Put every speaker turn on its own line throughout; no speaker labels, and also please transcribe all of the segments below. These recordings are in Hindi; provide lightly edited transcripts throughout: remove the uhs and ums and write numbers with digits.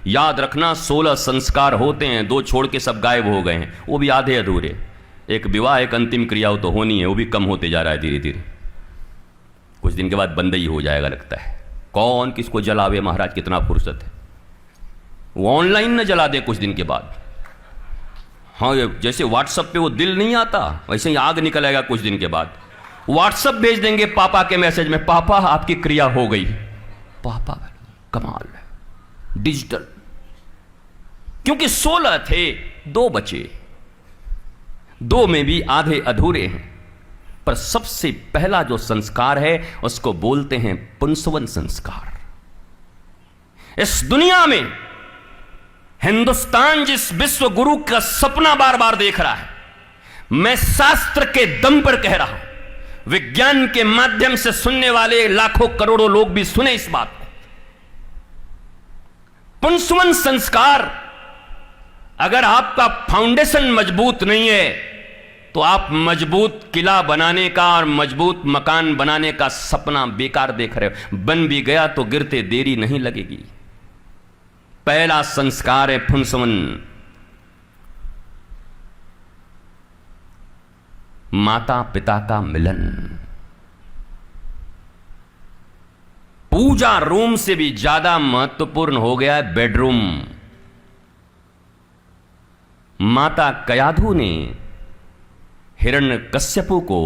याद रखना 16 संस्कार होते हैं, 2 छोड़ के सब गायब हो गए हैं, वो भी आधे अधूरे। एक विवाह, एक अंतिम क्रिया तो होनी है, वो भी कम होते जा रहा है धीरे धीरे। कुछ दिन के बाद बंद ही हो जाएगा लगता है। कौन किसको जलावे महाराज, कितना फुर्सत है। वो ऑनलाइन न जला दे कुछ दिन के बाद। हाँ, जैसे व्हाट्सएप पे वो दिल नहीं आता, वैसे ही आग निकलेगा कुछ दिन के बाद। व्हाट्सएप भेज देंगे पापा के मैसेज में, पापा आपकी क्रिया हो गई। पापा कमाल है, डिजिटल। क्योंकि 16 थे, 2 बचे, 2 में भी आधे अधूरे हैं। पर सबसे पहला जो संस्कार है उसको बोलते हैं पुंसवन संस्कार। इस दुनिया में हिंदुस्तान जिस विश्व गुरु का सपना बार बार देख रहा है, मैं शास्त्र के दम पर कह रहा हूं, विज्ञान के माध्यम से सुनने वाले लाखों करोड़ों लोग भी सुने इस बात को। पुंसवन संस्कार, अगर आपका फाउंडेशन मजबूत नहीं है तो आप मजबूत किला बनाने का और मजबूत मकान बनाने का सपना बेकार देख रहे हो। बन भी गया तो गिरते देरी नहीं लगेगी। पहला संस्कार है पुंसवन। माता पिता का मिलन। पूजा रूम से भी ज्यादा महत्वपूर्ण हो गया है बेडरूम। माता कयाधु ने हिरण्यकश्यपु को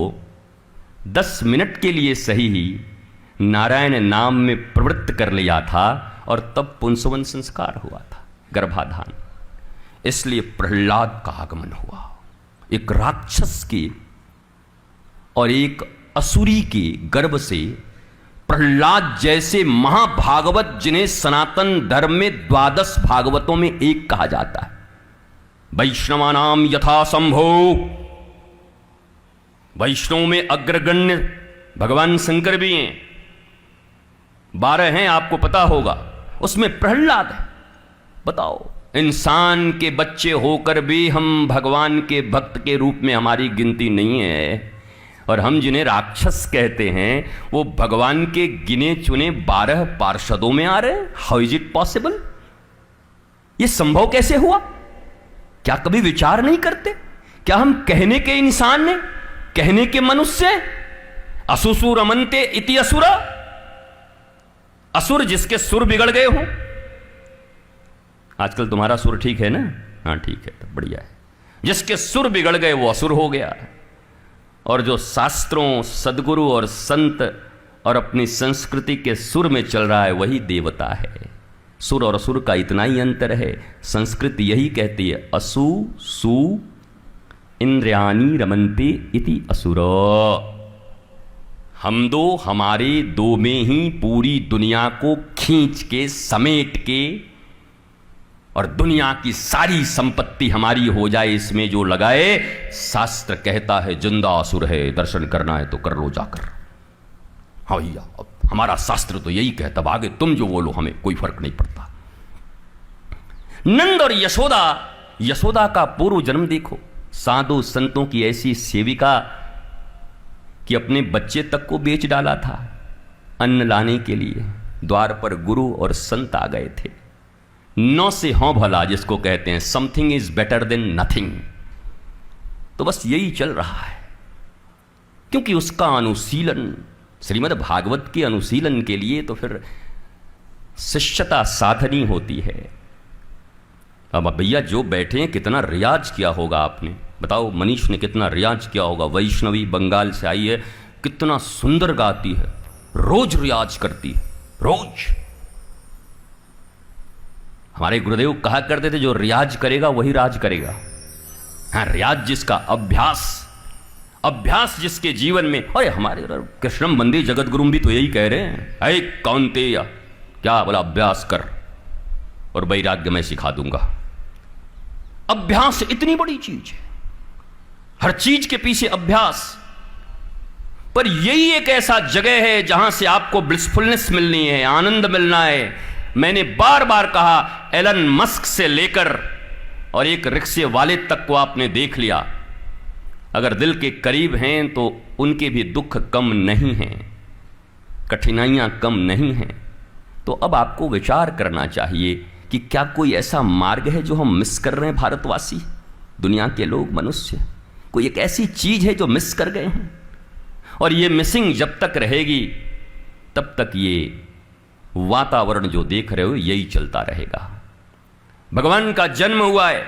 10 मिनट के लिए सही ही नारायण नाम में प्रवृत्त कर लिया था और तब पुंसवन संस्कार हुआ था, गर्भाधान। इसलिए प्रहलाद का आगमन हुआ। एक राक्षस के और एक असुरी के गर्भ से प्रहलाद जैसे महाभागवत, जिन्हें सनातन धर्म में 12 भागवतों में एक कहा जाता है। वैष्णवानाम यथा संभो, वैष्णव में अग्रगण्य भगवान शंकर भी हैं, 12 हैं, आपको पता होगा। उसमें प्रहलाद है। बताओ, इंसान के बच्चे होकर भी हम भगवान के भक्त के रूप में हमारी गिनती नहीं है, और हम जिन्हें राक्षस कहते हैं वो भगवान के गिने चुने 12 पार्षदों में आ रहे। How is it possible? ये संभव कैसे हुआ? क्या कभी विचार नहीं करते? क्या हम कहने के इंसान ने, कहने के मनुष्य? असुसुर अमन्ते इति असुरा, असुर जिसके सुर बिगड़ गए हो। आजकल तुम्हारा सुर ठीक है ना? हाँ ठीक है, तो बढ़िया है। जिसके सुर बिगड़ गए वो असुर हो गया। और जो शास्त्रों, सदगुरु और संत और अपनी संस्कृति के सुर में चल रहा है वही देवता है। सुर और असुर का इतना ही अंतर है। संस्कृत यही कहती है, असु सु इंद्रियाणि रमन्ते इति असुर। हम दो, हमारे दो में ही पूरी दुनिया को खींच के समेट के और दुनिया की सारी संपत्ति हमारी हो जाए, इसमें जो लगाए। शास्त्र कहता है जिंदा असुर है, दर्शन करना है तो कर लो जाकर। हाँ भैया, हमारा शास्त्र तो यही कहता, आगे तुम जो बोलो हमें कोई फर्क नहीं पड़ता। नंद और यशोदा, यशोदा का पूर्व जन्म देखो। साधु संतों की ऐसी सेविका कि अपने बच्चे तक को बेच डाला था अन्न लाने के लिए। द्वार पर गुरु और संत आ गए थे। 9 से हाँ भला जिसको कहते हैं, something is better than nothing. तो बस यही चल रहा है, क्योंकि उसका अनुशीलन, श्रीमद् भागवत के अनुशीलन के लिए तो फिर शिष्यता साधनी होती है। अब भैया जो बैठे हैं, कितना रियाज किया होगा आपने? बताओ, मनीष ने कितना रियाज किया होगा। वैष्णवी बंगाल से आई है, कितना सुंदर गाती है, रोज रियाज करती है, रोज। हमारे गुरुदेव कहा करते थे, जो रियाज करेगा वही राज करेगा। हाँ, रियाज जिसका, अभ्यास जिसके जीवन में। अरे हमारे कृष्णम बंदे जगत गुरु भी तो यही कह रहे हैं, अरे कौन्तेय, क्या बोला, अभ्यास कर और वैराग्य मैं सिखा दूंगा। अभ्यास इतनी बड़ी चीज है, हर चीज के पीछे अभ्यास। पर यही एक ऐसा जगह है जहां से आपको ब्लिसफुलनेस मिलनी है, आनंद मिलना है। मैंने बार बार कहा, एलन मस्क से लेकर और एक रिक्शे वाले तक को आपने देख लिया। अगर दिल के करीब हैं तो उनके भी दुख कम नहीं हैं, कठिनाइयां कम नहीं हैं। तो अब आपको विचार करना चाहिए कि क्या कोई ऐसा मार्ग है जो हम मिस कर रहे हैं, भारतवासी, दुनिया के लोग, मनुष्य? कोई एक ऐसी चीज है जो मिस कर गए हैं? और ये मिसिंग जब तक रहेगी तब तक ये वातावरण जो देख रहे हो यही चलता रहेगा। भगवान का जन्म हुआ है,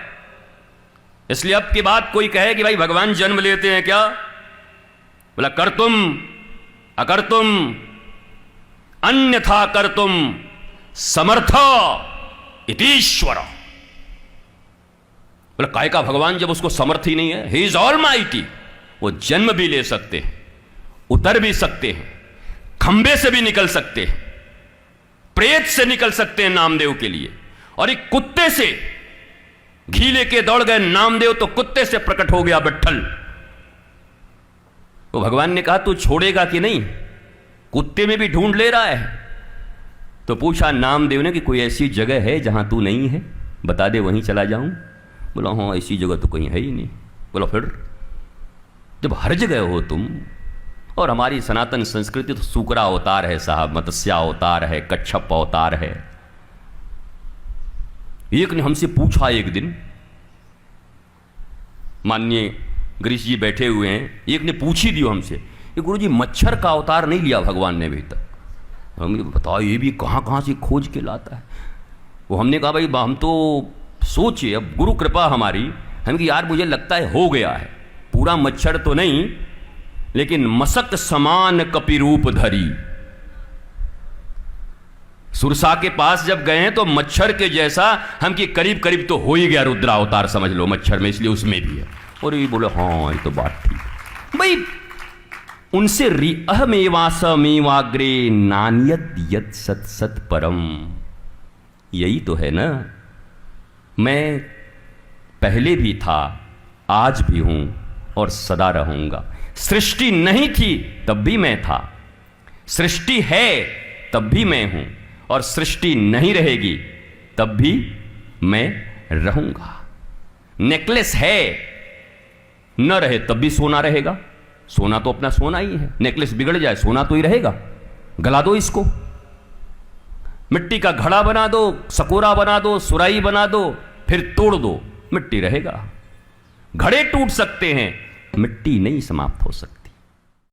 इसलिए अब की बात कोई कहे कि भाई भगवान जन्म लेते हैं क्या, बोला कर तुम अकर तुम अन्यथा कर तुम समर्थ इतीश्वर। बोला काय का भगवान जब उसको समर्थ ही नहीं है? He is all mighty. वो जन्म भी ले सकते हैं, उतर भी सकते हैं, खंबे से भी निकल सकते हैं, प्रेत से निकल सकते हैं नामदेव के लिए। और एक कुत्ते से घी लेके दौड़ गए नामदेव तो कुत्ते से प्रकट हो गया बट्ठल। तो भगवान ने कहा तू छोड़ेगा कि नहीं? कुत्ते में भी ढूंढ ले रहा है। तो पूछा नामदेव ने कि कोई ऐसी जगह है जहां तू नहीं है, बता दे, वहीं चला जाऊं। बोला हाँ ऐसी जगह तो कहीं है ही नहीं। बोला फिर जब हर जगह हो तुम, और हमारी सनातन संस्कृति तो सूकरा अवतार है साहब, मत्स्या अवतार है, कच्छप अवतार है। एक ने हमसे पूछा एक दिन, माननीय गिरीश जी बैठे हुए हैं, एक ने पूछ ही दियो हमसे, गुरु जी मच्छर का अवतार नहीं लिया भगवान ने अभी तक। हमने बताओ ये भी कहाँ कहाँ से खोज के लाता है। वो हमने कहा भाई हम तो सोचे, अब गुरु कृपा हमारी, हम कि यार मुझे लगता है हो गया है, पूरा मच्छर तो नहीं लेकिन मसक समान कपिरूप धरी। सुरसा के पास जब गए हैं तो मच्छर के जैसा हम कि करीब करीब तो हो ही गया रुद्रावतार समझ लो मच्छर में, इसलिए उसमें भी है। और ये बोले हाँ ये तो बात ठीक भाई। उनसे अहमेवासमेवाग्रे नान्यत यत् सत सत परम, यही तो है ना। मैं पहले भी था, आज भी हूं और सदा रहूंगा। सृष्टि नहीं थी तब भी मैं था, सृष्टि है तब भी मैं हूं, और सृष्टि नहीं रहेगी तब भी मैं रहूंगा। नेकलेस है, न रहे तब भी सोना रहेगा। सोना तो अपना सोना ही है, नेकलेस बिगड़ जाए सोना तो ही रहेगा। गला दो इसको, मिट्टी का घड़ा बना दो, सकोरा बना दो, सुराही बना दो, फिर तोड़ दो, मिट्टी रहेगा। घड़े टूट सकते हैं, मिट्टी नहीं समाप्त हो सकती।